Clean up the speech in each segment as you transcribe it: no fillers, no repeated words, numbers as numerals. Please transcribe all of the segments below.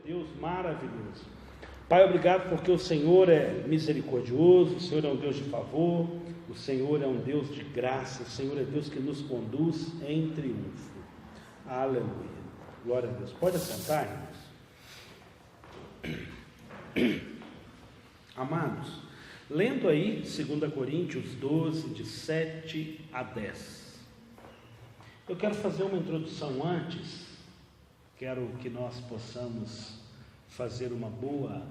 Deus maravilhoso. Pai, obrigado porque o Senhor é misericordioso, o Senhor é um Deus de favor, o Senhor é um Deus de graça, o Senhor é Deus que nos conduz em triunfo. Aleluia. Glória a Deus. Pode assentar, irmãos. Amados, lendo aí 2 Coríntios 12, de 7 a 10. Eu quero fazer uma introdução antes, quero que nós possamos fazer uma boa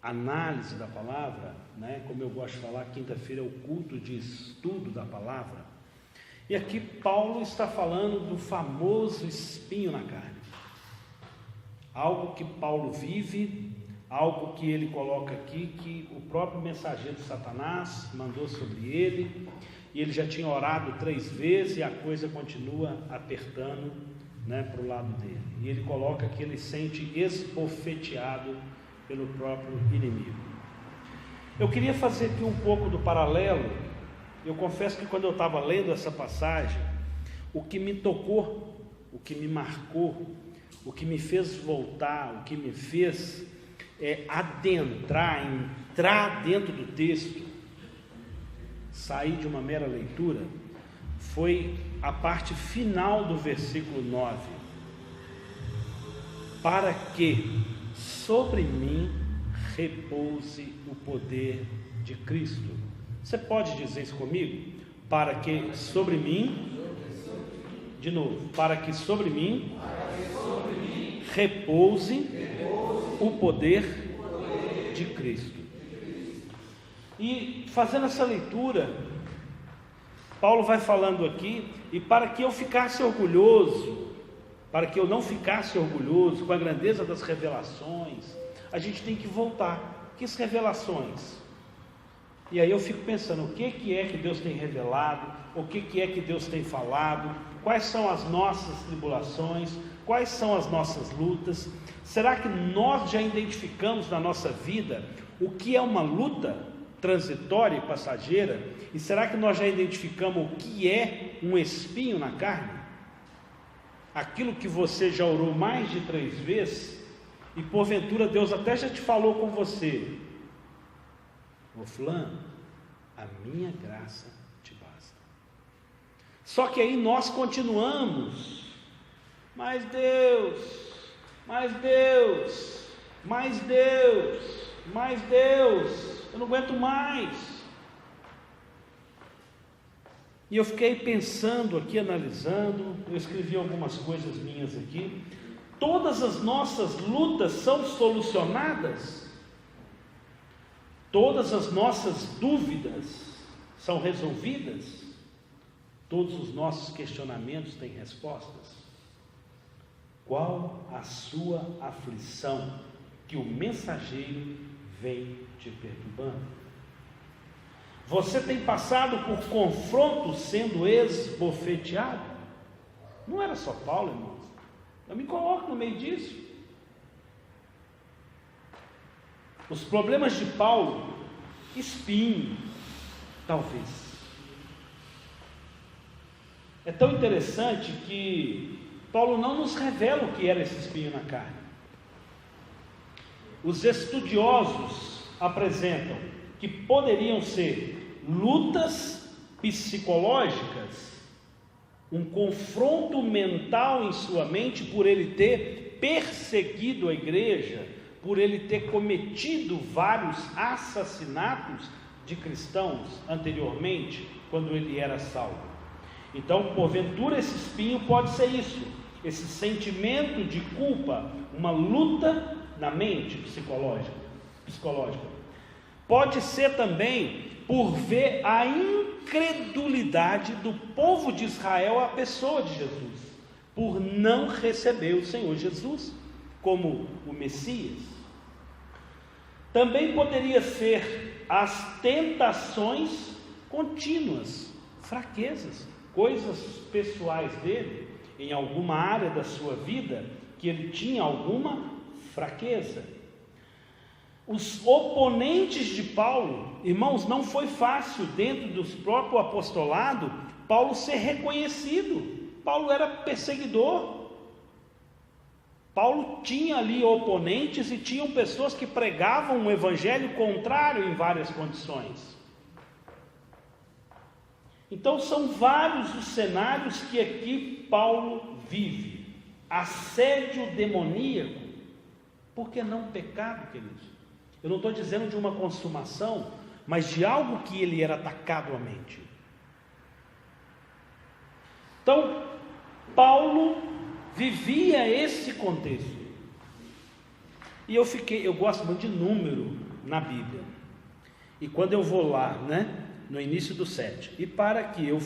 análise da palavra, né? Como eu gosto de falar, quinta-feira é o culto de estudo da palavra. E aqui Paulo está falando do famoso espinho na carne. Algo que Paulo vive, algo que ele coloca aqui, que o próprio mensageiro de Satanás mandou sobre ele, e ele já tinha orado 3 vezes e a coisa continua apertando, né, para o lado dele. E ele coloca que ele sente esbofeteado pelo próprio inimigo. Eu queria fazer aqui um pouco do paralelo. Eu confesso que quando eu estava lendo essa passagem, o que me tocou, o que me marcou, o que me fez voltar, o que me fez entrar dentro do texto, sair de uma mera leitura, foi a parte final do versículo 9. Para que sobre mim repouse o poder de Cristo. Você pode dizer isso comigo? Para que sobre mim, de novo, para que sobre mim repouse o poder de Cristo. E fazendo essa leitura, Paulo vai falando aqui, e para que eu ficasse orgulhoso, para que eu não ficasse orgulhoso com a grandeza das revelações, a gente tem que voltar. Que revelações? E aí eu fico pensando, o que é que Deus tem revelado, o que é que Deus tem falado, quais são as nossas tribulações, quais são as nossas lutas. Será que nós já identificamos na nossa vida o que é uma luta transitória e passageira? E será que nós já identificamos o que é um espinho na carne? Aquilo que você já orou mais de 3 vezes, e porventura Deus até já te falou com você: ô fulano, a minha graça te basta. Só que aí nós continuamos, mais Deus, mais Deus, mais Deus, mais Deus, eu não aguento mais. E eu fiquei pensando aqui, analisando, eu escrevi algumas coisas minhas aqui. Todas as nossas lutas são solucionadas? Todas as nossas dúvidas são resolvidas? Todos os nossos questionamentos têm respostas? Qual a sua aflição que o mensageiro vem te perturbando? Você tem passado por confrontos sendo esbofeteado? Não era só Paulo, irmãos. Eu me coloco no meio disso. Os problemas de Paulo, espinho, talvez. É tão interessante que Paulo não nos revela o que era esse espinho na carne. Os estudiosos apresentam que poderiam ser lutas psicológicas, um confronto mental em sua mente por ele ter perseguido a igreja, por ele ter cometido vários assassinatos de cristãos anteriormente, quando ele era salvo. Então, porventura, esse espinho pode ser isso, esse sentimento de culpa, uma luta na mente psicológica. Pode ser também por ver a incredulidade do povo de Israel à pessoa de Jesus, por não receber o Senhor Jesus como o Messias. Também poderia ser as tentações contínuas, fraquezas, coisas pessoais dele, em alguma área da sua vida, que ele tinha alguma fraqueza. Os oponentes de Paulo, irmãos, não foi fácil dentro do próprio apostolado, Paulo ser reconhecido. Paulo era perseguidor, Paulo tinha ali oponentes e tinham pessoas que pregavam um evangelho contrário em várias condições. Então são vários os cenários que aqui Paulo vive. Assédio demoníaco, por que não pecado, queridos? Eu não estou dizendo de uma consumação, mas de algo que ele era atacado à mente. Então, Paulo vivia esse contexto. E eu gosto muito de número na Bíblia. E quando eu vou lá, no início do 7, e para que eu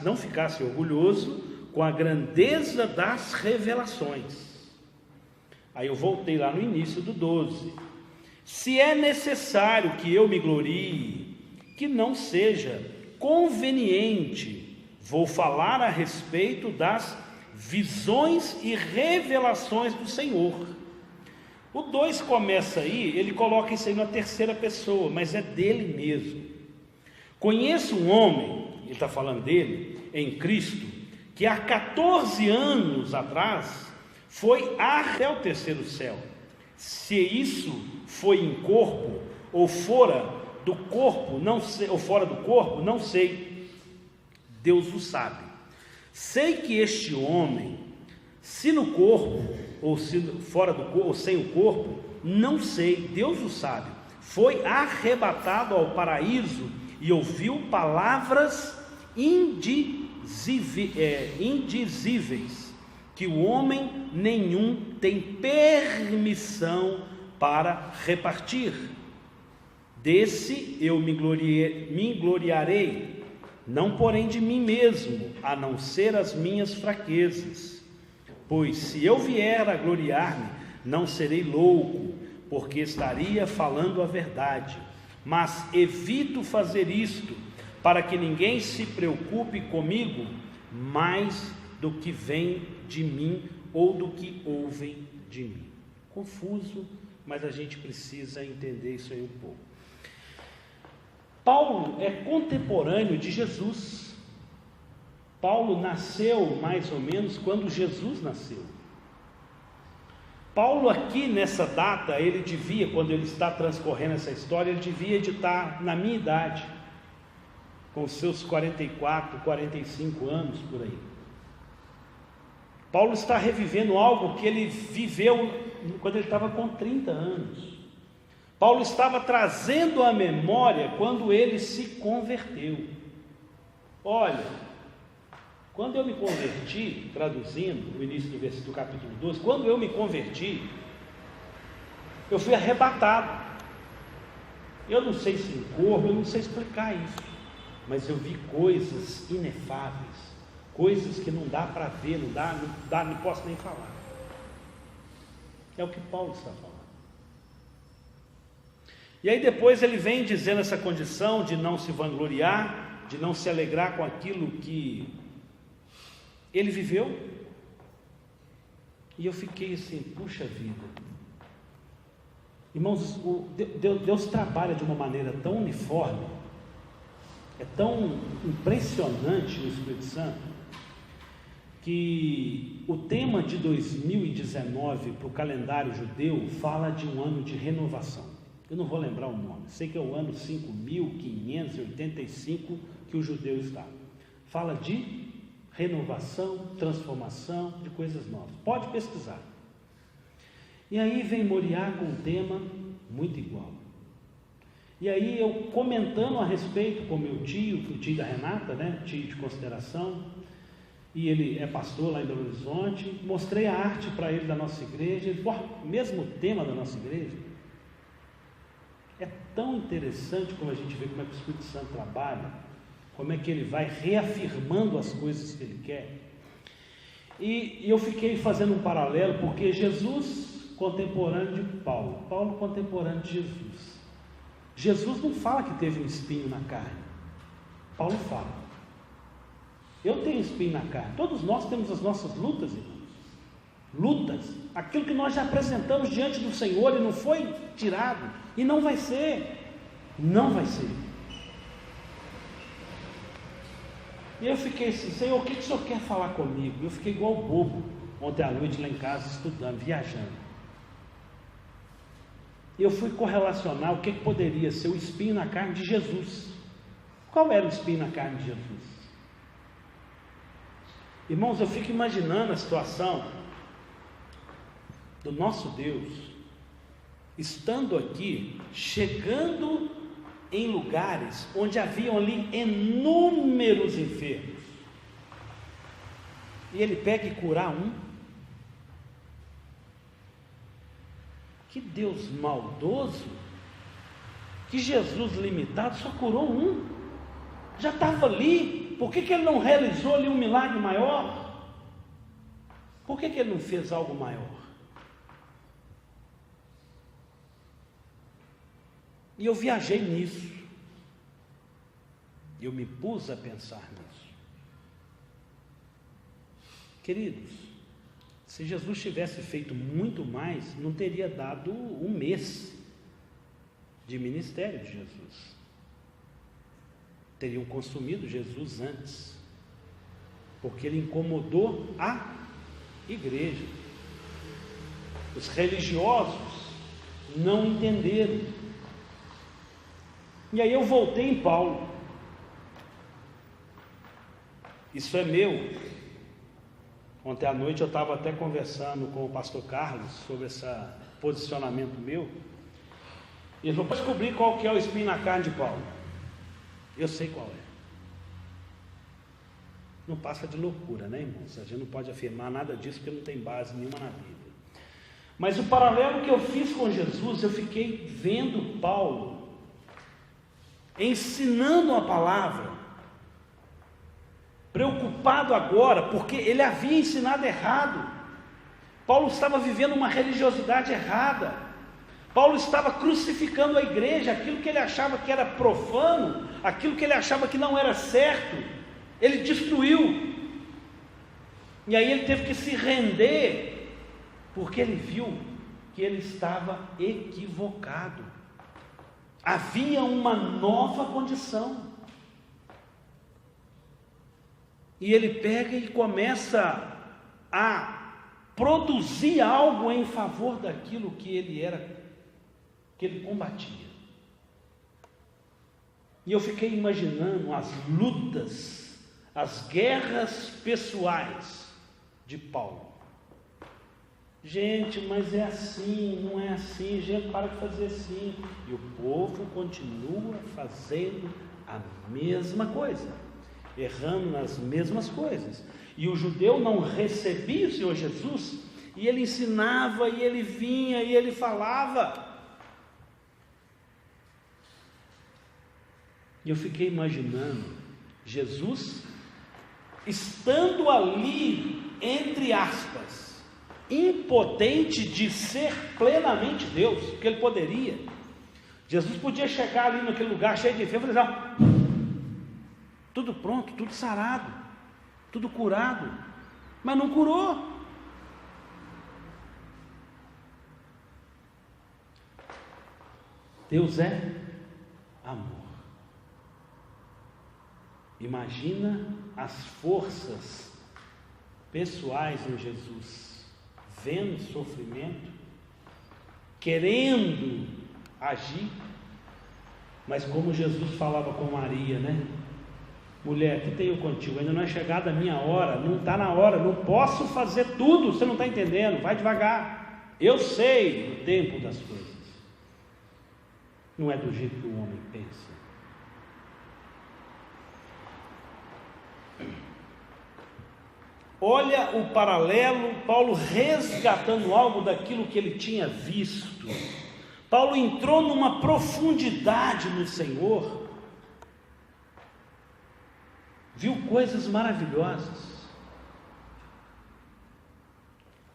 não ficasse orgulhoso com a grandeza das revelações. Aí eu voltei lá no início do 12. Se é necessário que eu me glorie, que não seja conveniente, vou falar a respeito das visões e revelações do Senhor. O 2 começa aí, ele coloca isso aí na terceira pessoa, mas é dele mesmo. Conheço um homem, ele está falando dele, em Cristo, que há 14 anos atrás foi até o terceiro céu. Se isso foi em corpo ou fora do corpo, não sei, ou fora do corpo, não sei. Deus o sabe. Sei que este homem, se no corpo ou se fora do corpo, ou sem o corpo, não sei. Deus o sabe. Foi arrebatado ao paraíso e ouviu palavras indizíveis, que o homem nenhum tem permissão para repartir. Desse eu me gloriarei, não porém de mim mesmo, a não ser as minhas fraquezas. Pois se eu vier a gloriar-me, não serei louco, porque estaria falando a verdade. Mas evito fazer isto, para que ninguém se preocupe comigo mais do que vem de mim ou do que ouvem de mim. Confuso, mas a gente precisa entender isso aí um pouco. Paulo é contemporâneo de Jesus. Paulo nasceu mais ou menos quando Jesus nasceu. Paulo aqui nessa data, ele devia, quando ele está transcorrendo essa história, ele devia de estar na minha idade, com seus 44, 45 anos por aí. Paulo está revivendo algo que ele viveu quando ele estava com 30 anos. Paulo estava trazendo à memória quando ele se converteu. Olha, quando eu me converti, traduzindo o início do capítulo 12, quando eu me converti, eu fui arrebatado. Eu não sei se em corpo, eu não sei explicar isso, mas eu vi coisas inefáveis, coisas que não dá para ver, não posso nem falar. É o que Paulo está falando. E aí depois ele vem dizendo essa condição de não se vangloriar, de não se alegrar com aquilo que ele viveu. E eu fiquei assim, puxa vida. Irmãos, Deus trabalha de uma maneira tão uniforme, é tão impressionante no Espírito Santo, que o tema de 2019 para o calendário judeu fala de um ano de renovação. Eu não vou lembrar o nome, sei que é o ano 5.585 que o judeu está. Fala de renovação, transformação, de coisas novas. Pode pesquisar. E aí vem Moriá com um tema muito igual. E aí eu comentando a respeito com meu tio, o tio da Renata, tio de consideração, e ele é pastor lá em Belo Horizonte, mostrei a arte para ele da nossa igreja, ele falou, mesmo tema da nossa igreja. É tão interessante como a gente vê como é que o Espírito Santo trabalha, como é que ele vai reafirmando as coisas que ele quer. E eu fiquei fazendo um paralelo, porque Jesus contemporâneo de Paulo, Paulo contemporâneo de Jesus. Jesus não fala que teve um espinho na carne, Paulo fala. Eu tenho espinho na carne, todos nós temos as nossas lutas, irmãos. Lutas, aquilo que nós já apresentamos diante do Senhor e não foi tirado, e não vai ser, não vai ser. E eu fiquei assim, Senhor, o que o Senhor quer falar comigo? Eu fiquei igual bobo ontem à noite lá em casa estudando, viajando. E eu fui correlacionar o que poderia ser o espinho na carne de Jesus. Qual era o espinho na carne de Jesus? Irmãos, eu fico imaginando a situação do nosso Deus estando aqui, chegando em lugares onde haviam ali inúmeros enfermos, e ele pega e curar um. Que Deus maldoso, que Jesus limitado só curou um, já estava ali. Por que ele não realizou ali um milagre maior? Por que ele não fez algo maior? E eu viajei nisso, eu me pus a pensar nisso. Queridos, se Jesus tivesse feito muito mais, não teria dado um mês de ministério de Jesus. Teriam consumido Jesus antes, porque ele incomodou a igreja. Os religiosos não entenderam. E aí eu voltei em Paulo. Isso é meu. Ontem à noite eu estava até conversando com o pastor Carlos sobre esse posicionamento meu. E ele falou: para descobrir qual que é o espinho na carne de Paulo. Eu sei qual é. Não passa de loucura, né, irmãos? A gente não pode afirmar nada disso porque não tem base nenhuma na Bíblia. Mas o paralelo que eu fiz com Jesus, eu fiquei vendo Paulo ensinando a palavra, preocupado agora, porque ele havia ensinado errado. Paulo estava vivendo uma religiosidade errada. Paulo estava crucificando a igreja, aquilo que ele achava que era profano, aquilo que ele achava que não era certo, ele destruiu. E aí ele teve que se render, porque ele viu que ele estava equivocado. Havia uma nova condição. E ele pega e começa a produzir algo em favor daquilo que ele era, que ele combatia. E eu fiquei imaginando as lutas, as guerras pessoais de Paulo. Gente, mas é assim, não é assim, gente, para de fazer assim. E o povo continua fazendo a mesma coisa, errando nas mesmas coisas. E o judeu não recebia o Senhor Jesus, e ele ensinava, e ele vinha, e ele falava. E eu fiquei imaginando Jesus estando ali, entre aspas, impotente de ser plenamente Deus, porque ele poderia. Jesus podia chegar ali naquele lugar cheio de enfermos e falar: tudo pronto, tudo sarado, tudo curado, mas não curou. Deus é amor. Imagina as forças pessoais em Jesus, vendo sofrimento, querendo agir, mas como Jesus falava com Maria, né? Mulher, que tenho contigo, ainda não é chegada a minha hora, não está na hora, não posso fazer tudo, você não está entendendo, vai devagar, eu sei o tempo das coisas, não é do jeito que o homem pensa. Olha o paralelo, Paulo resgatando algo daquilo que ele tinha visto. Paulo entrou numa profundidade no Senhor, viu coisas maravilhosas.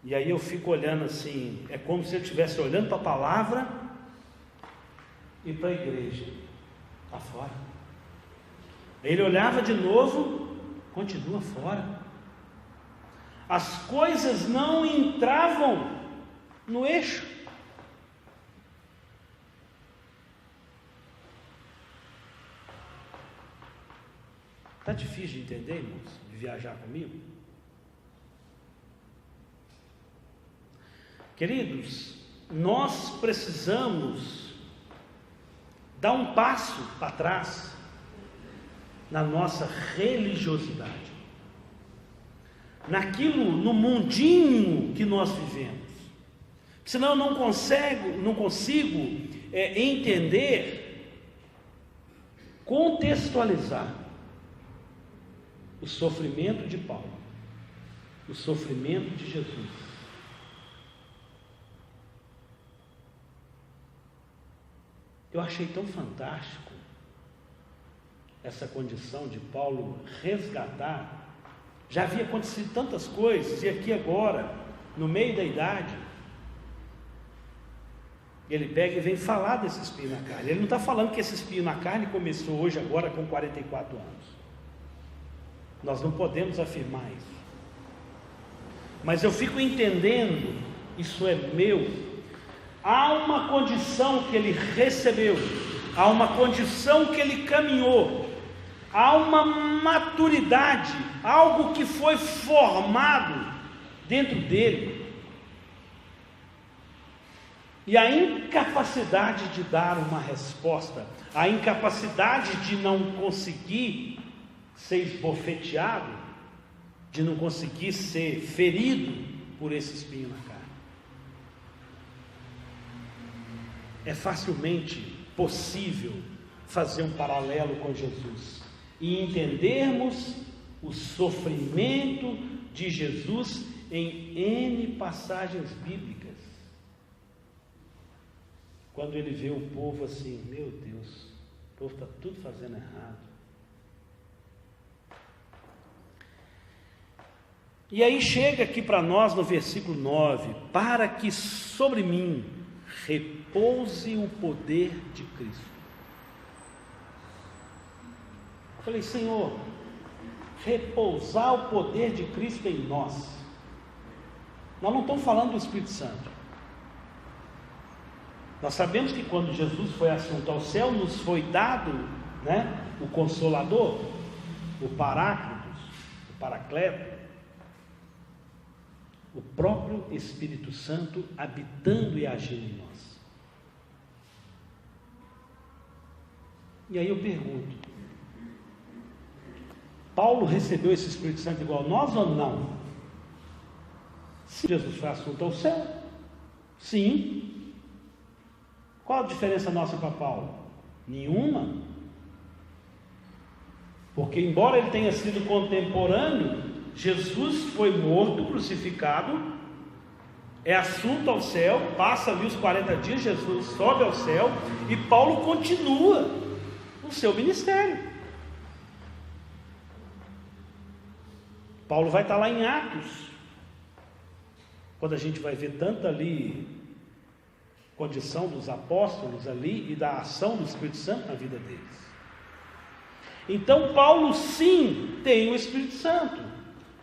E aí eu fico olhando assim, é como se eu estivesse olhando para a palavra e para a igreja, lá fora. Ele olhava de novo, continua fora. As coisas não entravam no eixo. Está difícil de entender, irmãos, de viajar comigo? Queridos, nós precisamos dar um passo para trás na nossa religiosidade, no mundinho que nós vivemos. Senão eu não consigo entender, contextualizar o sofrimento de Paulo, o sofrimento de Jesus. Eu achei tão fantástico essa condição de Paulo resgatar. Já havia acontecido tantas coisas, e aqui agora, no meio da idade, ele pega e vem falar desse espinho na carne. Ele não está falando que esse espinho na carne começou hoje, agora, com 44 anos. Nós não podemos afirmar isso. Mas eu fico entendendo, isso é meu. Há uma condição que ele recebeu, há uma condição que ele caminhou, há uma maturidade, algo que foi formado dentro dele. E a incapacidade de dar uma resposta, a incapacidade de não conseguir ser esbofeteado, de não conseguir ser ferido por esse espinho na carne. É facilmente possível fazer um paralelo com Jesus e entendermos o sofrimento de Jesus em N passagens bíblicas. Quando ele vê o povo assim, meu Deus, o povo está tudo fazendo errado. E aí chega aqui para nós no versículo 9, para que sobre mim repouse o poder de Cristo. Eu falei, Senhor, repousar o poder de Cristo em nós. Nós não estamos falando do Espírito Santo. Nós sabemos que quando Jesus foi assunto ao céu, nos foi dado, o Consolador, o Paráclitos, o Paracleto, o próprio Espírito Santo habitando e agindo em nós. E aí eu pergunto, Paulo recebeu esse Espírito Santo igual nós ou não? Se Jesus foi assunto ao céu, sim. Qual a diferença nossa para Paulo? Nenhuma. Porque embora ele tenha sido contemporâneo, Jesus foi morto, crucificado, é assunto ao céu, passa ali os 40 dias, Jesus sobe ao céu, e Paulo continua o seu ministério. Paulo vai estar lá em Atos, quando a gente vai ver tanta ali condição dos apóstolos ali e da ação do Espírito Santo na vida deles. Então Paulo sim tem o Espírito Santo.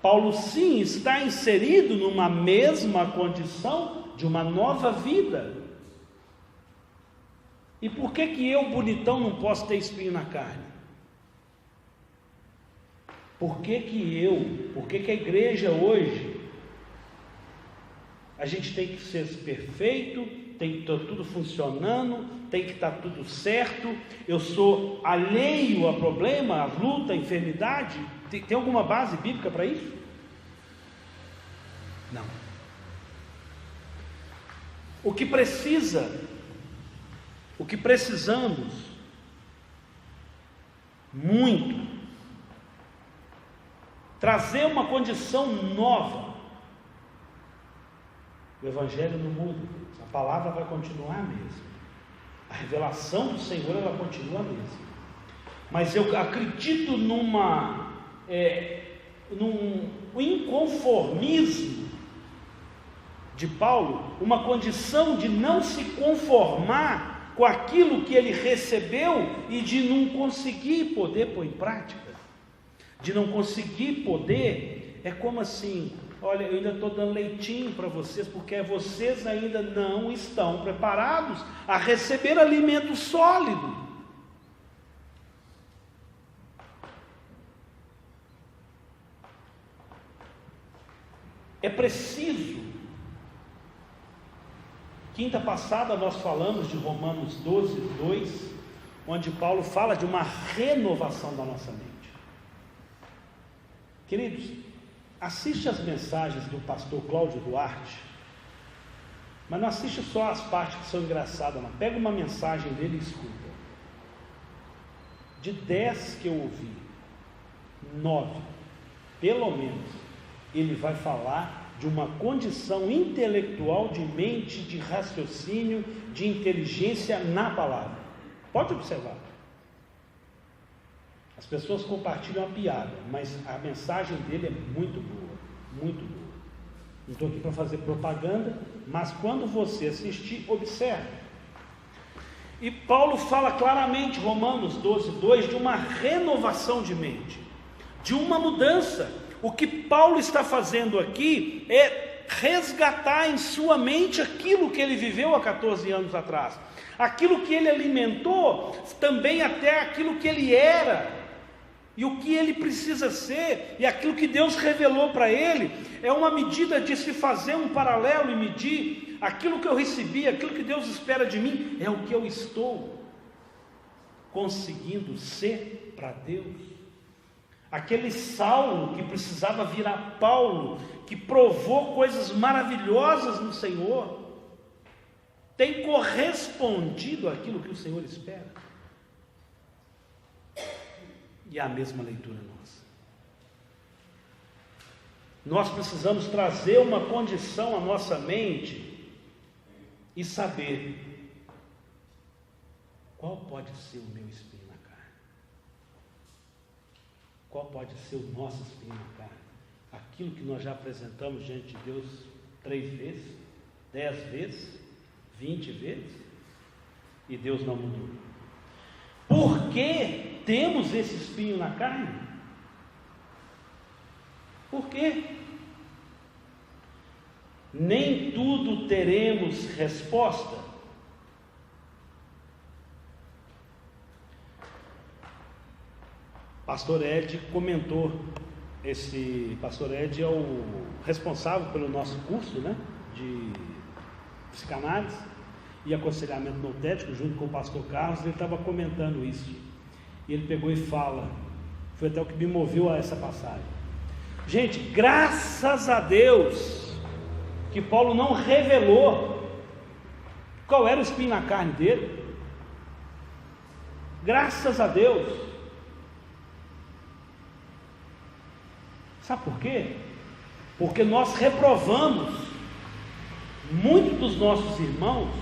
Paulo sim está inserido numa mesma condição de uma nova vida. E por que eu, bonitão, não posso ter espinho na carne? Por que a igreja hoje, a gente tem que ser perfeito, tem que estar tudo funcionando, tem que estar tudo certo, eu sou alheio a problema, a luta, a enfermidade? Tem alguma base bíblica para isso? Não. O que precisamos muito, trazer uma condição nova. O Evangelho não muda, a palavra vai continuar a mesma, a revelação do Senhor ela continua a mesma, mas eu acredito num inconformismo de Paulo, uma condição de não se conformar com aquilo que ele recebeu e de não conseguir poder pôr em prática, de não conseguir poder, é como assim, olha, eu ainda estou dando leitinho para vocês, porque vocês ainda não estão preparados a receber alimento sólido. É preciso Quinta passada nós falamos de Romanos 12, 2, onde Paulo fala de uma renovação da nossa mente. Queridos, assiste as mensagens do pastor Cláudio Duarte, mas não assiste só as partes que são engraçadas, não. Pega uma mensagem dele e escuta. De 10 que eu ouvi, 9, pelo menos, ele vai falar de uma condição intelectual, de mente, de raciocínio, de inteligência na palavra. Pode observar. As pessoas compartilham a piada, mas a mensagem dele é muito boa, muito boa. Não estou aqui para fazer propaganda, mas quando você assistir, observe. E Paulo fala claramente, Romanos 12, 2, de uma renovação de mente, de uma mudança. O que Paulo está fazendo aqui é resgatar em sua mente aquilo que ele viveu há 14 anos atrás, aquilo que ele alimentou, também até aquilo que ele era, e o que ele precisa ser, e aquilo que Deus revelou para ele. É uma medida de se fazer um paralelo e medir aquilo que eu recebi, aquilo que Deus espera de mim, é o que eu estou conseguindo ser para Deus. Aquele Saulo que precisava virar Paulo, que provou coisas maravilhosas no Senhor, tem correspondido àquilo que o Senhor espera. E é a mesma leitura nossa. Nós precisamos trazer uma condição à nossa mente e saber qual pode ser o meu espinho na carne. Qual pode ser o nosso espinho na carne? Aquilo que nós já apresentamos diante de Deus 3 vezes, 10 vezes, 20 vezes, e Deus não mudou. Por que temos esse espinho na carne? Por quê? Nem tudo teremos resposta. Pastor Ed comentou, Pastor Ed é o responsável pelo nosso curso, né, de psicanálise e aconselhamento noutético, junto com o pastor Carlos. Ele estava comentando isso, e ele pegou e fala, foi até o que me moveu a essa passagem. Gente, graças a Deus que Paulo não revelou qual era o espinho na carne dele. Graças a Deus. Sabe por quê? Porque nós reprovamos muitos dos nossos irmãos,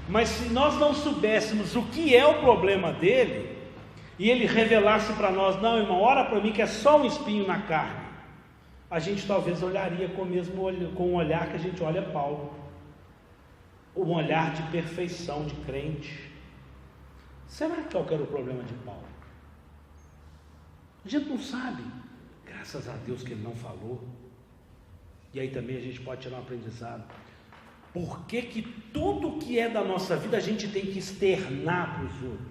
mas se nós não soubéssemos o que é o problema dele, e ele revelasse para nós, não, irmão, ora para mim que é só um espinho na carne, a gente talvez olharia com o olhar que a gente olha Paulo, um olhar de perfeição, de crente. Será que qual que era o problema de Paulo? A gente não sabe. Graças a Deus que ele não falou. E aí também a gente pode tirar um aprendizado. Por que que tudo que é da nossa vida a gente tem que externar para os outros?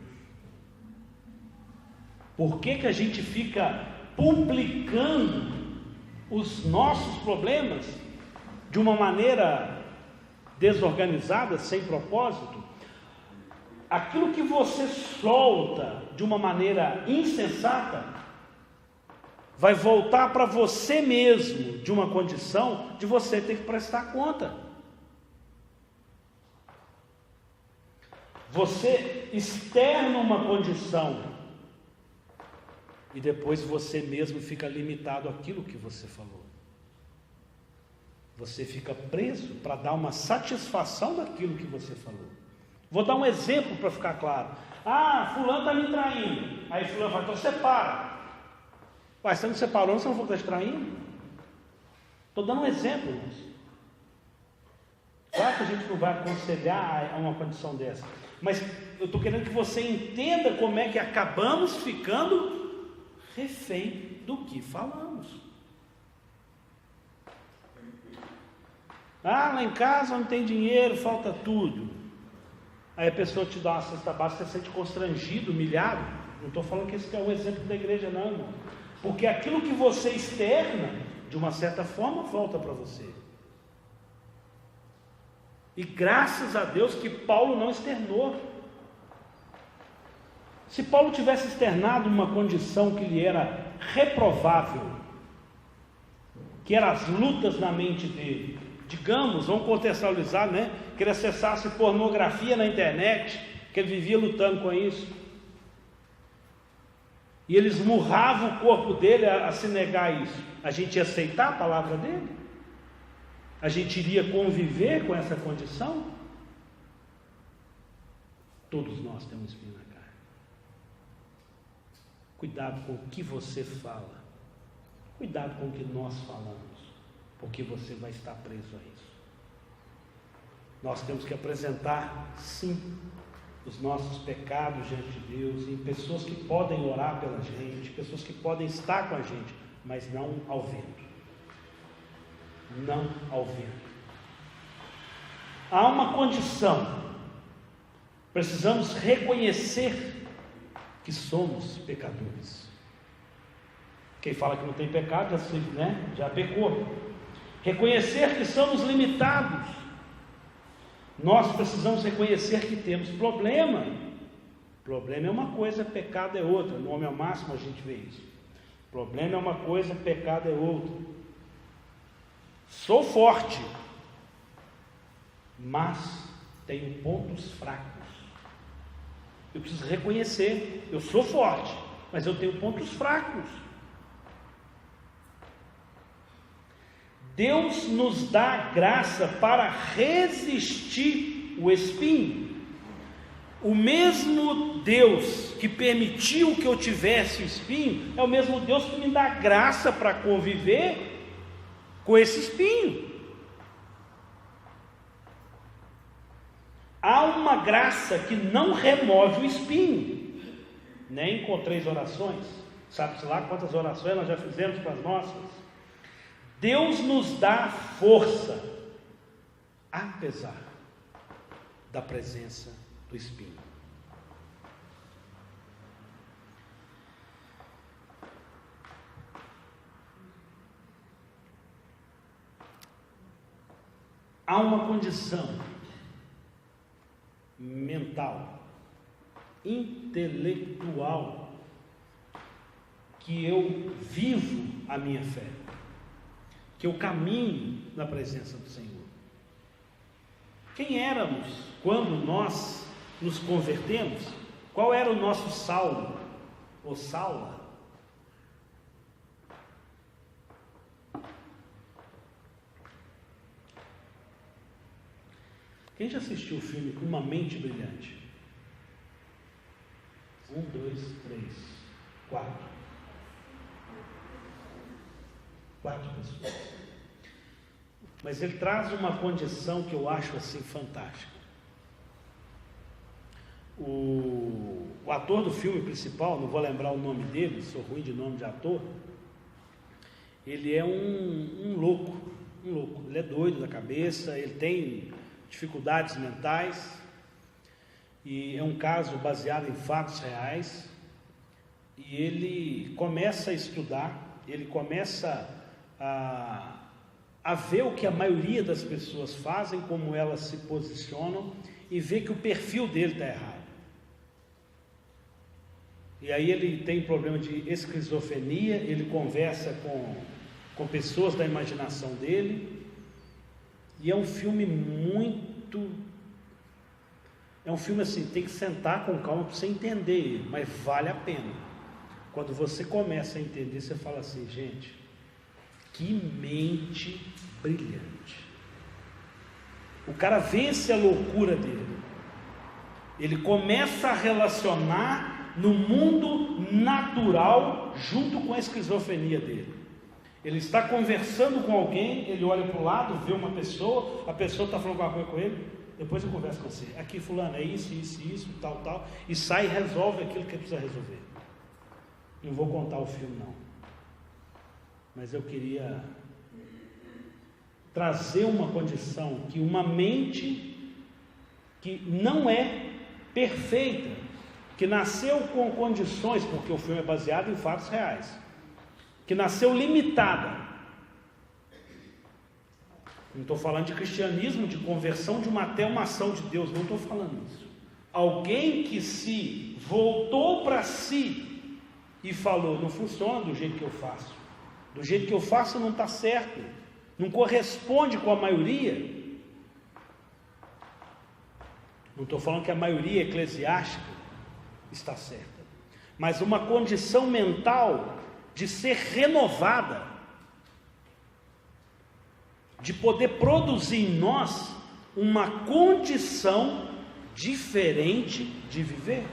Por que que a gente fica publicando os nossos problemas de uma maneira desorganizada, sem propósito? Aquilo que você solta de uma maneira insensata vai voltar para você mesmo de uma condição de você ter que prestar conta. Você externa uma condição e depois você mesmo fica limitado àquilo que você falou. Você fica preso para dar uma satisfação daquilo que você falou. Vou dar um exemplo para ficar claro. Ah, fulano está me traindo. Aí fulano fala, então separa. Ué, você não separou, você não falou que está te traindo? Estou dando um exemplo, irmãos. Claro que a gente não vai aconselhar a uma condição dessa, mas eu estou querendo que você entenda como é que acabamos ficando refém do que falamos. Ah, lá em casa não tem dinheiro, falta tudo. Aí a pessoa te dá uma cesta básica, você se sente constrangido, humilhado. Não estou falando que esse é um exemplo da igreja, não, irmão. Porque aquilo que você externa, de uma certa forma, volta para você. E graças a Deus que Paulo não externou. Se Paulo tivesse externado uma condição que lhe era reprovável, que eram as lutas na mente dele, digamos, vamos contextualizar, né? Que ele acessasse pornografia na internet, que ele vivia lutando com isso, e ele esmurrava o corpo dele a se negar a isso, a gente ia aceitar a palavra dele? A gente iria conviver com essa condição? Todos nós temos espinho na carne. Cuidado com o que você fala, cuidado com o que nós falamos, porque você vai estar preso a isso. Nós temos que apresentar, sim, os nossos pecados diante de Deus, e pessoas que podem orar pela gente, pessoas que podem estar com a gente, mas não ao vento. Não ao vento. Há uma condição. Precisamos reconhecer que somos pecadores. Quem fala que não tem pecado, já pecou. Reconhecer que somos limitados. Nós precisamos reconhecer que temos problema. Problema é uma coisa, pecado é outra. No homem ao máximo a gente vê isso. Problema é uma coisa, pecado é outra. Sou forte, mas tenho pontos fracos. Eu preciso reconhecer, eu sou forte, mas eu tenho pontos fracos. Deus nos dá graça para resistir o espinho. O mesmo Deus que permitiu que eu tivesse o espinho, é o mesmo Deus que me dá graça para conviver com esse espinho. Há uma graça que não remove o espinho. Nem com 3 orações. Sabe-se lá quantas orações nós já fizemos para as nossas? Deus nos dá força, apesar da presença do espinho. Há uma condição mental, intelectual, que eu vivo a minha fé, que eu caminho na presença do Senhor. Quem éramos quando nós nos convertemos? Qual era o nosso Saulo ou Saula? Quem já assistiu o filme Uma Mente Brilhante? 1, 2, 3, 4. 4 pessoas. Mas ele traz uma condição que eu acho assim fantástica. O ator do filme principal, não vou lembrar o nome dele, sou ruim de nome de ator. Ele é um louco, ele é doido da cabeça, ele tem dificuldades mentais, e é um caso baseado em fatos reais, e ele começa a estudar, ele começa a ver o que a maioria das pessoas fazem, como elas se posicionam, e vê que o perfil dele está errado. E aí ele tem problema de esquizofrenia, ele conversa com pessoas da imaginação dele, e é um filme é um filme assim, tem que sentar com calma para você entender ele, mas vale a pena. Quando você começa a entender, você fala assim, gente, que mente brilhante. O cara vence a loucura dele, ele começa a relacionar no mundo natural junto com a esquizofrenia dele. Ele está conversando com alguém, ele olha para o lado, vê uma pessoa, a pessoa está falando alguma coisa com ele, depois eu converso com você, aqui fulano, é isso, tal, e sai e resolve aquilo que ele precisa resolver. Não vou contar o filme não, mas eu queria trazer uma condição, que uma mente que não é perfeita, que nasceu com condições, porque o filme é baseado em fatos reais, que nasceu limitada, Não estou falando de cristianismo, de conversão de uma até uma ação de Deus, não estou falando isso. Alguém que se voltou para si e falou, não funciona do jeito que eu faço. Do jeito que eu faço não está certo, não corresponde com a maioria. Não estou falando que a maioria eclesiástica está certa, mas uma condição mental de ser renovada, de poder produzir em nós uma condição diferente de viver.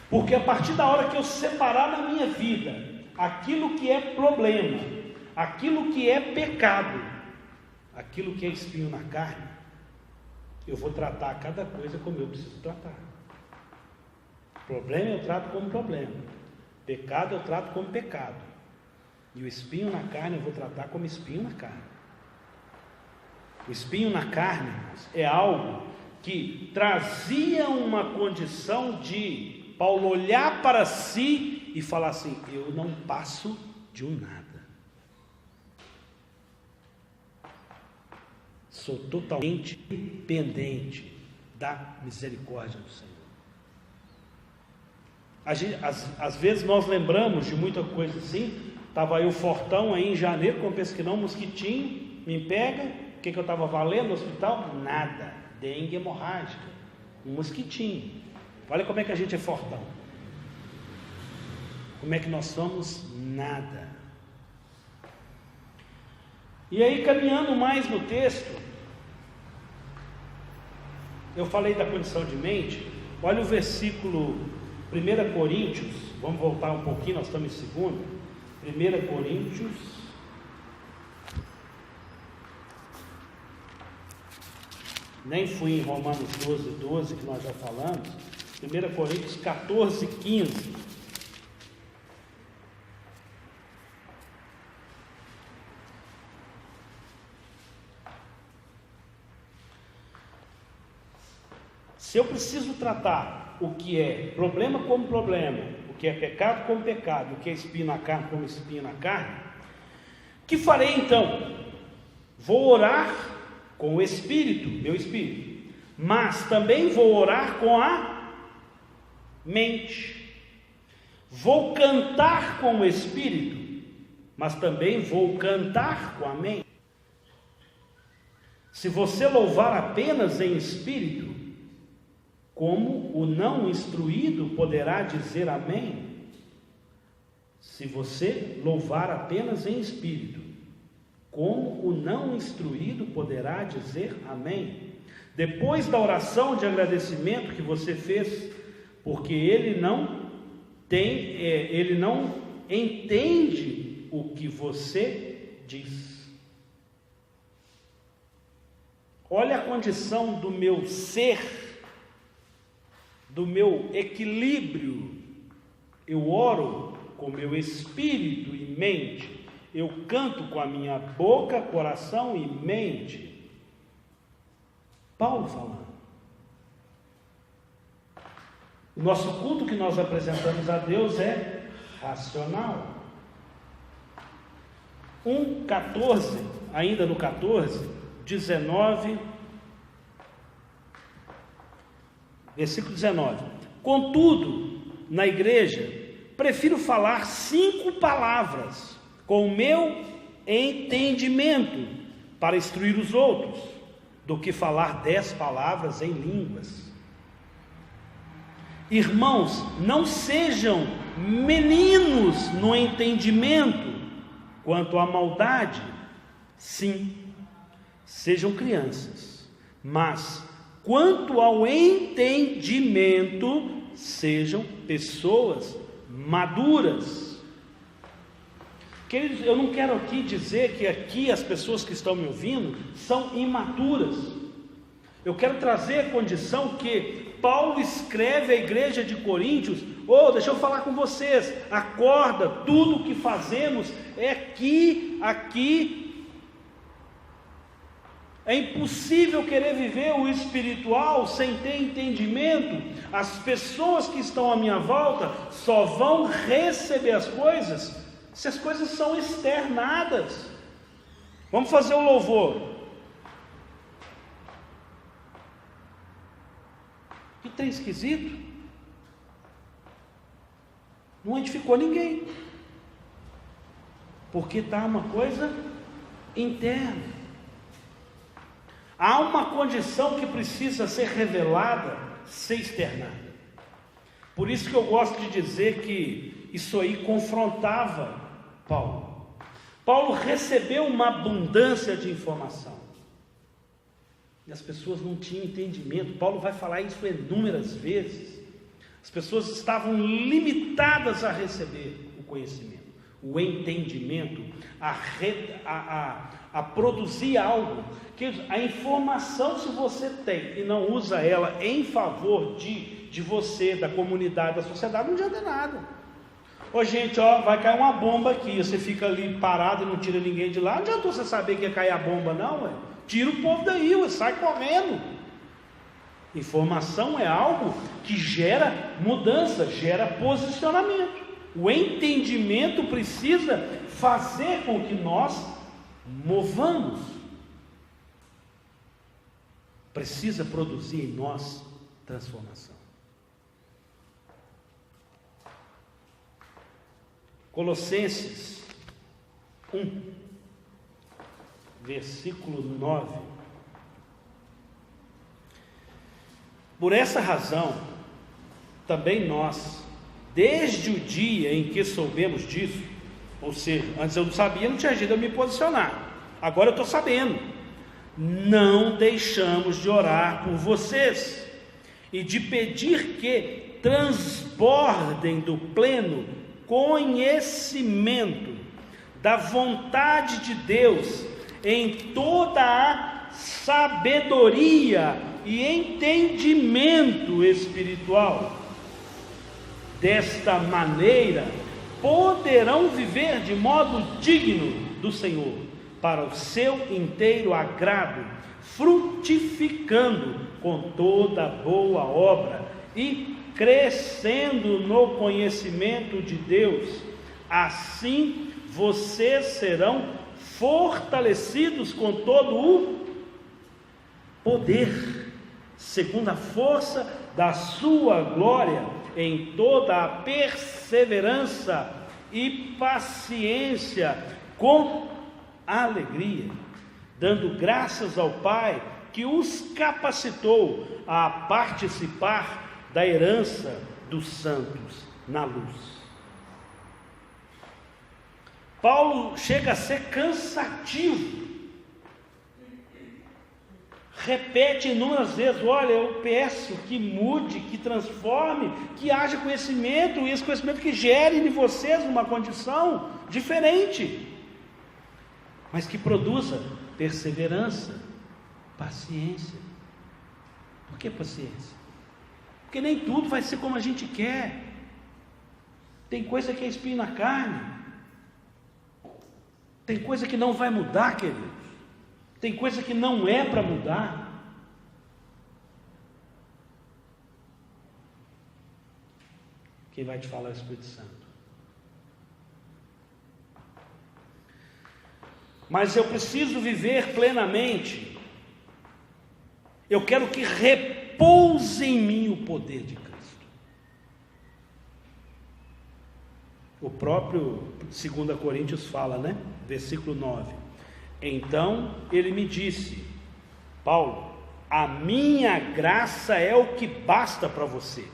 Porque a partir da hora que eu separar na minha vida aquilo que é problema, aquilo que é pecado, aquilo que é espinho na carne, eu vou tratar cada coisa como eu preciso tratar. Problema eu trato como problema, pecado eu trato como pecado, e o espinho na carne eu vou tratar como espinho na carne. O espinho na carne, irmãos, é algo que trazia uma condição de Paulo olhar para si e falar assim: eu não passo de um nada, sou totalmente dependente da misericórdia do Senhor. Às vezes nós lembramos de muita coisa assim. Estava aí o Fortão aí em janeiro, como pensa que não, mosquitinho, me pega. O que eu estava valendo no hospital? Nada, dengue hemorrágica, um mosquitinho. Olha como é que a gente é fortão. Como é que nós somos? Nada. E aí, caminhando mais no texto, eu falei da condição de mente. Olha o versículo 1 Coríntios, vamos voltar um pouquinho, nós estamos em 2, 1 Coríntios, nem fui em Romanos 12 que nós já falamos, 1 Coríntios 14, 15. Se eu preciso tratar o que é problema como problema, o que é pecado como pecado, o que é espinho na carne como espinho na carne, o que farei então? Vou orar com o Espírito, meu Espírito, mas também vou orar com a mente. Vou cantar com o Espírito, mas também vou cantar com a mente. Se você louvar apenas em espírito, como o não instruído poderá dizer amém? Se você louvar apenas em espírito, como o não instruído poderá dizer amém? Depois da oração de agradecimento que você fez, porque ele não entende o que você diz. Olha a condição do meu ser, do meu equilíbrio. Eu oro com meu espírito e mente, eu canto com a minha boca, coração e mente. Paulo falando. O nosso culto que nós apresentamos a Deus é racional. 1:14, ainda no 14, 19, versículo 19. Contudo, na igreja, prefiro falar 5 palavras com o meu entendimento para instruir os outros, do que falar 10 palavras em línguas. Irmãos, não sejam meninos no entendimento quanto à maldade. Sim, sejam crianças, mas quanto ao entendimento, sejam pessoas maduras. Queridos, eu não quero aqui dizer que aqui as pessoas que estão me ouvindo são imaturas. Eu quero trazer a condição que Paulo escreve à igreja de Coríntios: deixa eu falar com vocês, acorda, tudo o que fazemos é aqui. É impossível querer viver o espiritual sem ter entendimento. As pessoas que estão à minha volta só vão receber as coisas se as coisas são externadas. Vamos fazer o louvor. Que trem esquisito. Não edificou ninguém. Porque está uma coisa interna. Há uma condição que precisa ser revelada, ser externada. Por isso que eu gosto de dizer que isso aí confrontava Paulo. Paulo recebeu uma abundância de informação. E as pessoas não tinham entendimento. Paulo vai falar isso inúmeras vezes. As pessoas estavam limitadas a receber o conhecimento, o entendimento, a produzir algo. Que a informação, se você tem e não usa ela em favor de você, da comunidade, da sociedade, não adianta nada. Ô gente, vai cair uma bomba aqui, você fica ali parado e não tira ninguém de lá. Não adianta você saber que ia cair a bomba não, ué. Tira o povo daí, ué, sai correndo. Informação é algo que gera mudança, gera posicionamento. O entendimento precisa fazer com que nós movamos. Precisa produzir em nós transformação. Colossenses 1, versículo 9. Por essa razão, também nós, desde o dia em que soubemos disso, ou seja, antes eu não sabia, não tinha jeito de eu me posicionar, agora eu estou sabendo, não deixamos de orar por vocês, e de pedir que transbordem do pleno conhecimento da vontade de Deus, em toda a sabedoria e entendimento espiritual. Desta maneira poderão viver de modo digno do Senhor, para o seu inteiro agrado, frutificando com toda boa obra e crescendo no conhecimento de Deus. Assim vocês serão fortalecidos com todo o poder, segundo a força da sua glória, em toda a perseverança e paciência, com alegria, dando graças ao Pai que os capacitou a participar da herança dos santos na luz. Paulo chega a ser cansativo, repete inúmeras vezes: olha, eu peço que mude, que transforme, que haja conhecimento, e esse conhecimento que gere em vocês uma condição diferente, mas que produza perseverança, paciência. Por que paciência? Porque nem tudo vai ser como a gente quer. Tem coisa que é espinho na carne, tem coisa que não vai mudar, queridos, tem coisa que não é para mudar. Quem vai te falar é o Espírito Santo. Mas eu preciso viver plenamente. Eu quero que repouse em mim o poder de Cristo. O próprio 2 Coríntios fala, né? Versículo 9. Então ele me disse: Paulo, a minha graça é o que basta para você,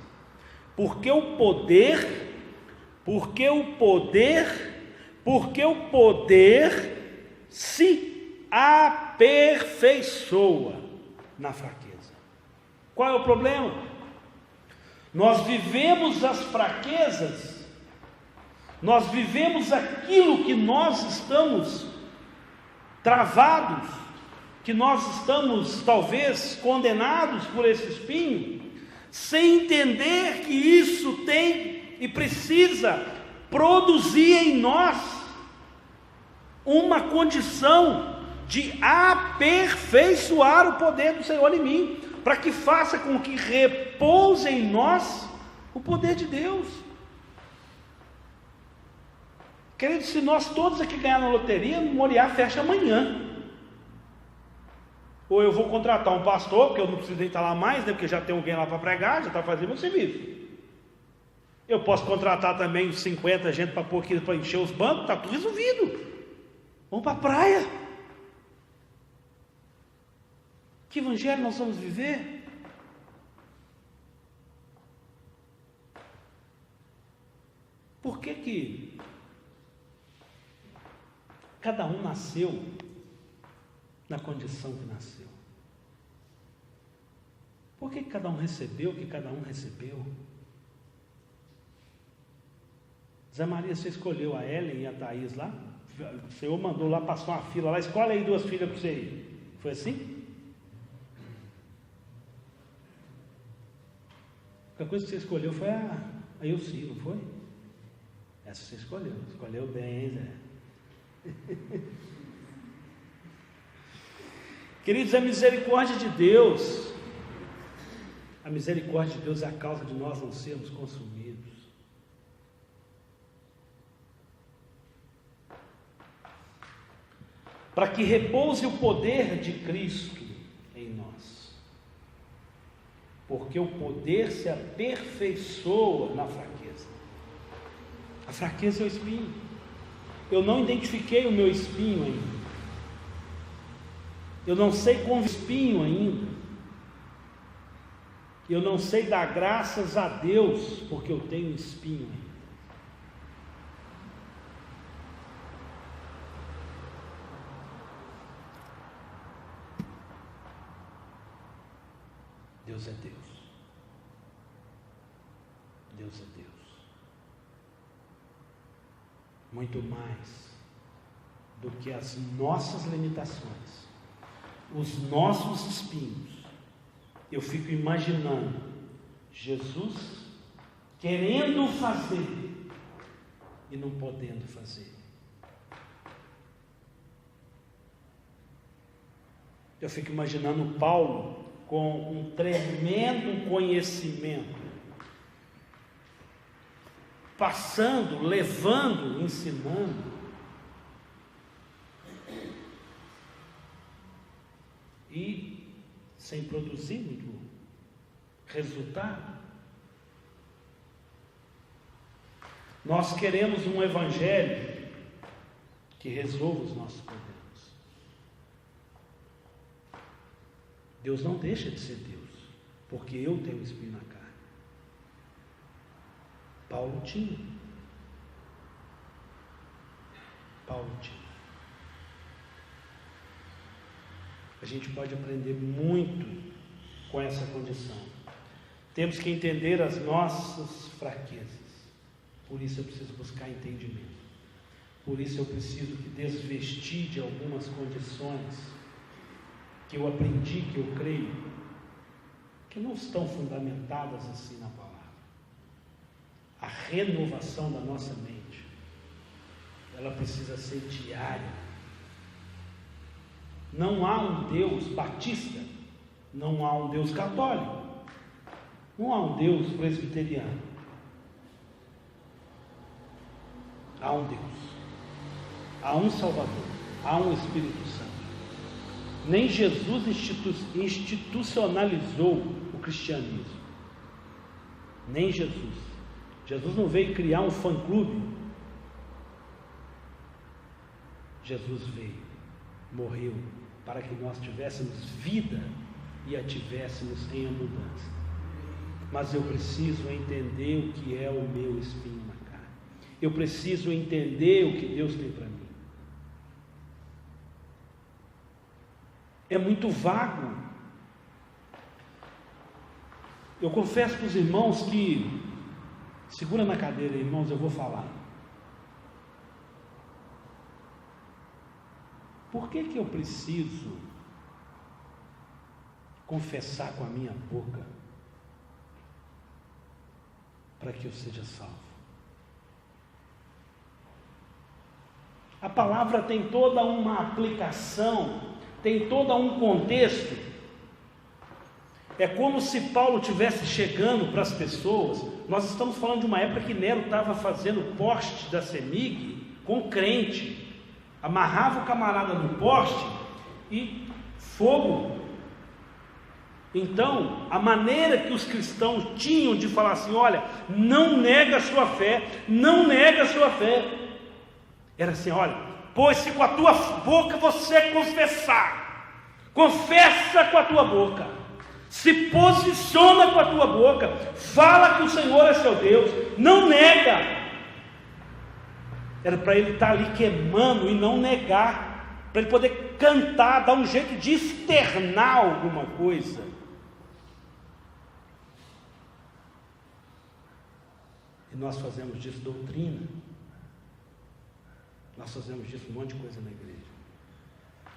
porque o poder se aperfeiçoa na fraqueza. Qual é o problema? Nós vivemos as fraquezas, nós vivemos aquilo que nós estamos travados, que nós estamos talvez condenados por esse espinho, sem entender que isso tem e precisa produzir em nós uma condição de aperfeiçoar o poder do Senhor em mim, para que faça com que repouse em nós o poder de Deus. Querido, se nós todos aqui ganharmos na loteria, o Moriá fecha amanhã. Ou eu vou contratar um pastor, porque eu não preciso nem estar lá mais, né? Porque já tem alguém lá para pregar, já está fazendo meu serviço. Eu posso contratar também uns 50 gente para pôr aqui, para encher os bancos, está tudo resolvido. Vamos para a praia. Que evangelho nós vamos viver? Por que cada um nasceu na condição que nasceu? Por que cada um recebeu o que cada um recebeu? Zé Maria, você escolheu a Ellen e a Thaís lá? O Senhor mandou lá, passou uma fila lá, escolhe aí 2 filhas para você ir. Foi assim? A coisa que você escolheu foi a Elci, não foi? Essa você escolheu bem, hein, Zé? Queridos, a misericórdia de Deus, a misericórdia de Deus é a causa de nós não sermos consumidos. Para que repouse o poder de Cristo em nós, porque o poder se aperfeiçoa na fraqueza. A fraqueza é o espinho. Eu não identifiquei o meu espinho ainda. Eu não sei como espinho ainda. Eu não sei dar graças a Deus porque eu tenho espinho ainda. Deus é Deus. Deus é Deus. Muito mais do que as nossas limitações, os nossos espinhos. Eu fico imaginando Jesus querendo fazer e não podendo fazer. Eu fico imaginando Paulo com um tremendo conhecimento, passando, levando, ensinando, e sem produzir muito resultado. Nós queremos um evangelho que resolva os nossos problemas. Deus não deixa de ser Deus, porque eu tenho um espinho na carne. Paulo tinha. A gente pode aprender muito com essa condição. Temos que entender as nossas fraquezas. Por isso eu preciso buscar entendimento. Por isso eu preciso que desvestir de algumas condições que eu aprendi, que eu creio, que não estão fundamentadas assim na palavra. A renovação da nossa mente, ela precisa ser diária. Não há um Deus batista, não há um Deus católico, não há um Deus presbiteriano. Há um Deus, há um Salvador, há um Espírito Santo. Nem Jesus institucionalizou o cristianismo. Nem Jesus. Jesus não veio criar um fã-clube. Jesus veio, morreu, para que nós tivéssemos vida e a tivéssemos em abundância. Mas eu preciso entender o que é o meu espinho na carne. Eu preciso entender o que Deus tem para mim. É muito vago. Eu confesso para os irmãos que, segura na cadeira, irmãos, eu vou falar. Por que eu preciso confessar com a minha boca para que eu seja salvo? A palavra tem toda uma aplicação, tem todo um contexto. É como se Paulo estivesse chegando para as pessoas. Nós estamos falando de uma época que Nero estava fazendo poste da CEMIG com crente. Amarrava o camarada no poste e fogo Então, a maneira que os cristãos tinham de falar assim: olha, não nega a sua fé, não nega a sua fé, era assim: olha, pois se com a tua boca você confessar, confessa com a tua boca, se posiciona com a tua boca, fala que o Senhor é seu Deus, não nega. Era para ele estar ali queimando e não negar, para ele poder cantar, dar um jeito de externar alguma coisa. E nós fazemos disso doutrina, nós fazemos disso um monte de coisa na igreja,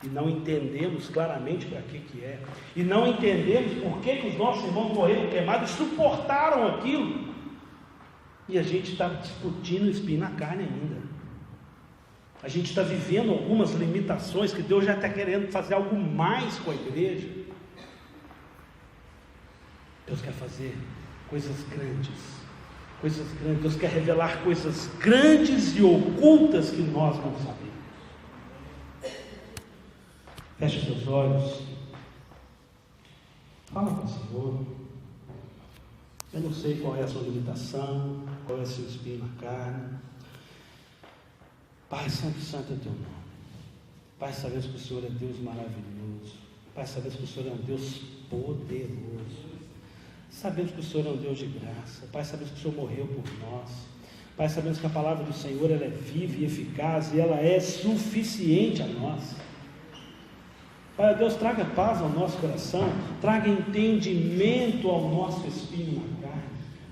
e não entendemos claramente para que é, e não entendemos por que os nossos irmãos morreram queimados e suportaram aquilo, e a gente está discutindo espinho na carne ainda. A gente está vivendo algumas limitações que Deus já está querendo fazer algo mais com a igreja. Deus quer fazer coisas grandes. Coisas grandes. Deus quer revelar coisas grandes e ocultas que nós não sabemos. Feche seus olhos. Fala com o Senhor. Eu não sei qual é a sua limitação, qual é o seu espinho na carne. Pai Santo, Santo é teu nome. Pai, sabemos que o Senhor é Deus maravilhoso. Pai, sabemos que o Senhor é um Deus poderoso. Sabemos que o Senhor é um Deus de graça. Pai, sabemos que o Senhor morreu por nós. Pai, sabemos que a palavra do Senhor ela é viva e eficaz e ela é suficiente a nós. Pai, Deus, traga paz ao nosso coração, traga entendimento ao nosso espinho na carne.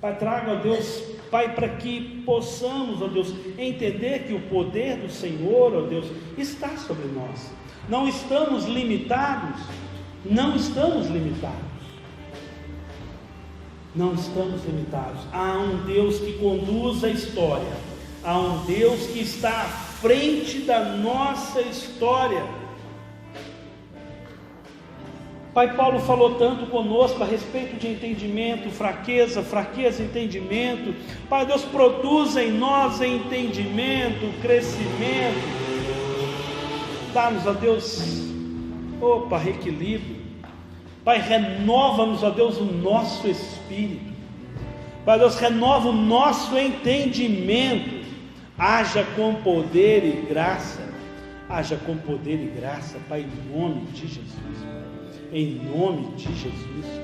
Pai, traga, ó Deus, Pai, para que possamos, ó Deus, entender que o poder do Senhor, ó Deus, está sobre nós. Não estamos limitados, não estamos limitados. Não estamos limitados. Há um Deus que conduz a história, há um Deus que está à frente da nossa história. Pai, Paulo falou tanto conosco a respeito de entendimento, fraqueza, entendimento. Pai, Deus, produz em nós entendimento, crescimento. Dá-nos, ó Deus, reequilíbrio. Pai, renova-nos, ó Deus, o nosso espírito. Pai, Deus, renova o nosso entendimento. Haja com poder e graça. Haja com poder e graça, Pai, em nome de Jesus. Em nome de Jesus.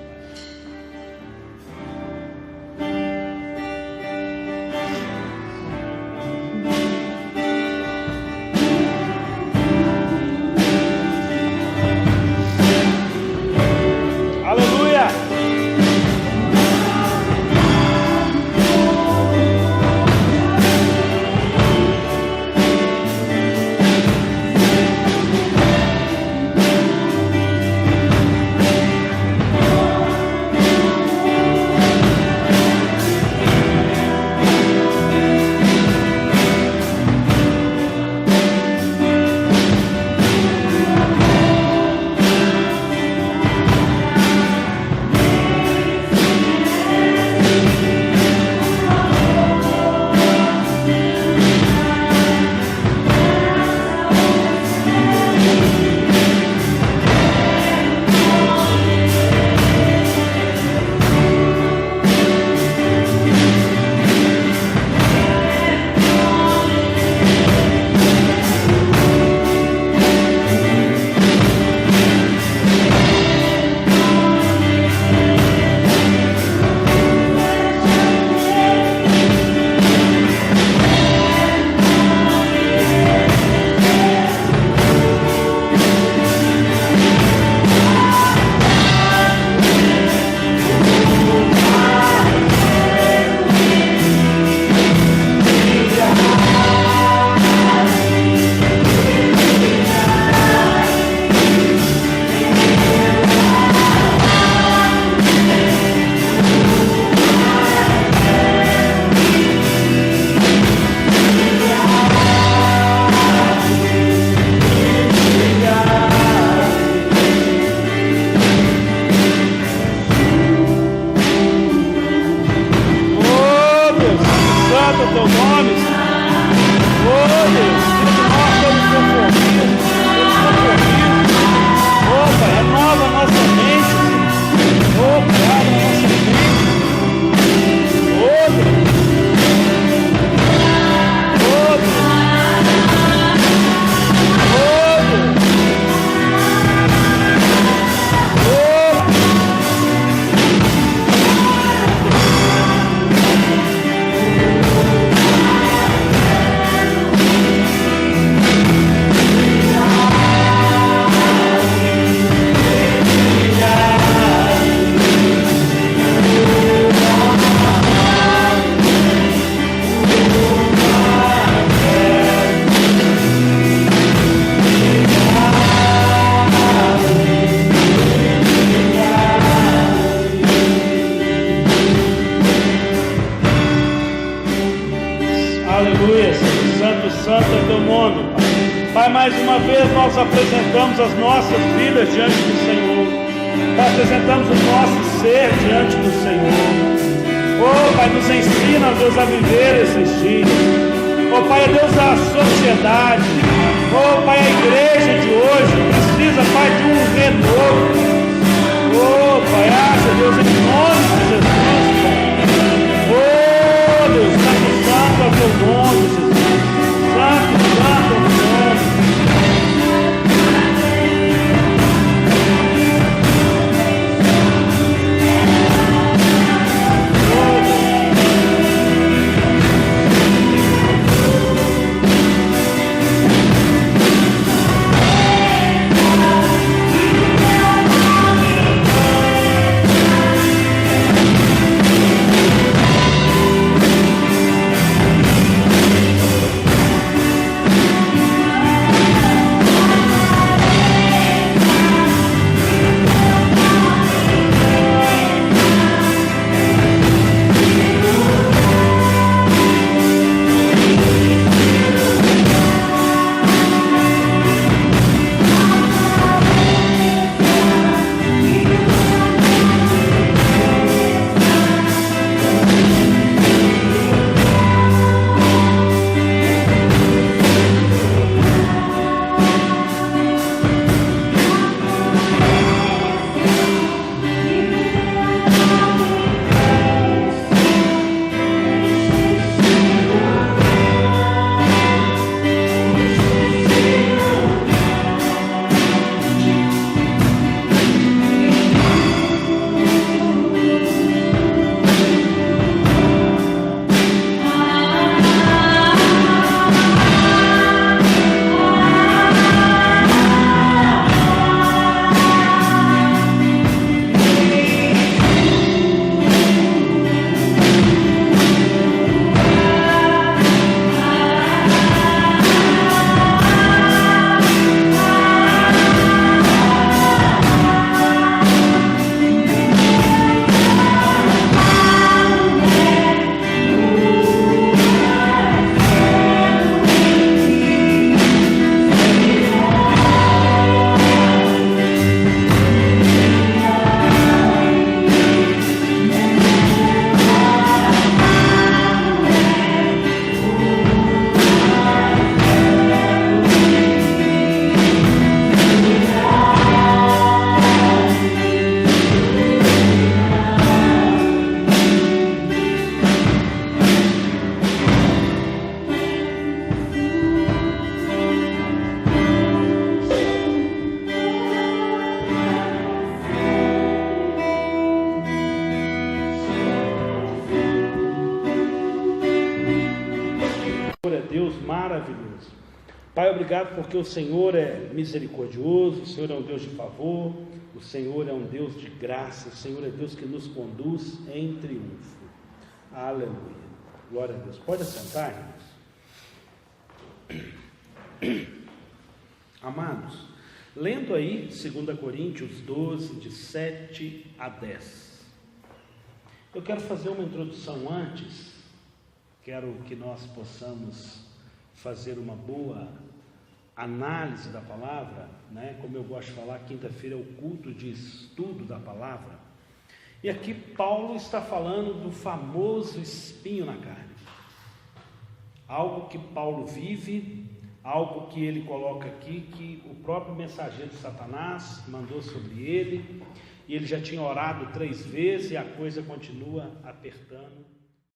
Pai, mais uma vez nós apresentamos as nossas vidas diante do Senhor, apresentamos o nosso ser diante do Senhor. Oh Pai, nos ensina, Deus, a viver esses dias. Oh Pai, Deus, a sociedade, oh Pai, a igreja de hoje precisa, Pai, de um renovo. Oh Pai, haja, Deus, em nome de Jesus, Pai. Oh Deus, santo é o teu nome, Jesus. Santo é o teu nome. Maravilhoso. Pai, obrigado porque o Senhor é misericordioso, o Senhor é um Deus de favor, o Senhor é um Deus de graça, o Senhor é Deus que nos conduz em triunfo. Aleluia. Glória a Deus. Pode assentar, irmãos. Amados, lendo aí 2 Coríntios 12, de 7 a 10. Eu quero fazer uma introdução antes, quero que nós possamos fazer uma boa análise da palavra, né? Como eu gosto de falar, quinta-feira é o culto de estudo da palavra. E aqui Paulo está falando do famoso espinho na carne. Algo que Paulo vive, algo que ele coloca aqui, que o próprio mensageiro de Satanás mandou sobre ele, e ele já tinha orado 3 vezes e a coisa continua apertando.